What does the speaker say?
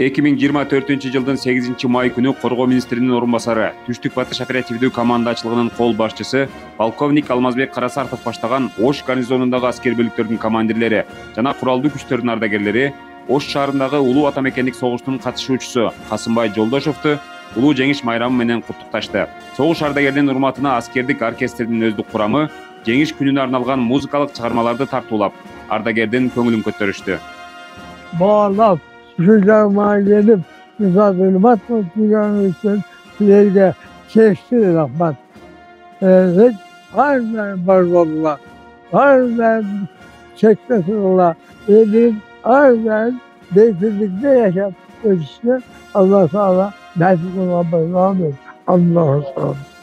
2024-жылдын 8-май күнү Коргоо министринин орун басары, Түштүк Батыш оперативдүү командачылыгынын кол башчысы полковник Алмазбек Карасартов баштаган Ош гарнизонундагы аскер бөлүктөрдүн командирлери жана куралдуу күчтөрдүн ардагерлери Ош шаарындагы улуу ата мекендик согуштун катышуучусу Касымбай Жолдошовду улуу жеңиш майрамы менен куттукташты. Согуш ардагеринин урматына аскердик оркестрдин өздүк курамы жеңиш күнүнө арналган музыкалык чыгармаларды тартуулап, ардагердин көңүлүн көтөрүштү. Bağlap, şuradan gelip müsaadırmat dünyanın için ileride çeşitli rahmet. Hiç harbiden barbarlar, harbiden çekmesinler, edin harbiden beytinlikte yaşam. İşte Allah Teala nasip olan Allah'a emanet. Allah'a emanet.